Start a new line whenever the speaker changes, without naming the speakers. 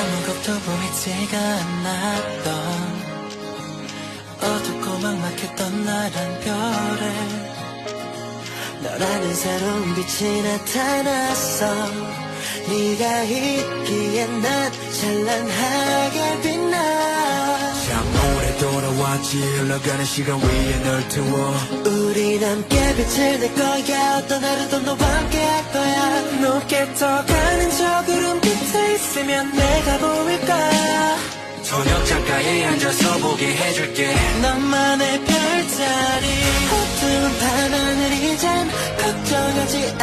아무것도 보이지가 않았던 어둡고 막막했던 나란 별에 너라는 새로운 빛이 나타났어. 네가 있기에 난 찬란하게 빛나.
참 오래 돌아왔지. 흘러가는 시간 위에 널 두어
우린 함께 빛을 낼 거야. 어떤 하루도 너와 함께 할 거야. 높게 떠가는 저 구름 끝에 있으면 내가 보일 거야.
저녁 창가에 앉아서 보게 해줄게.
너만의 별자리. 어두운 밤하늘이 참 걱정하지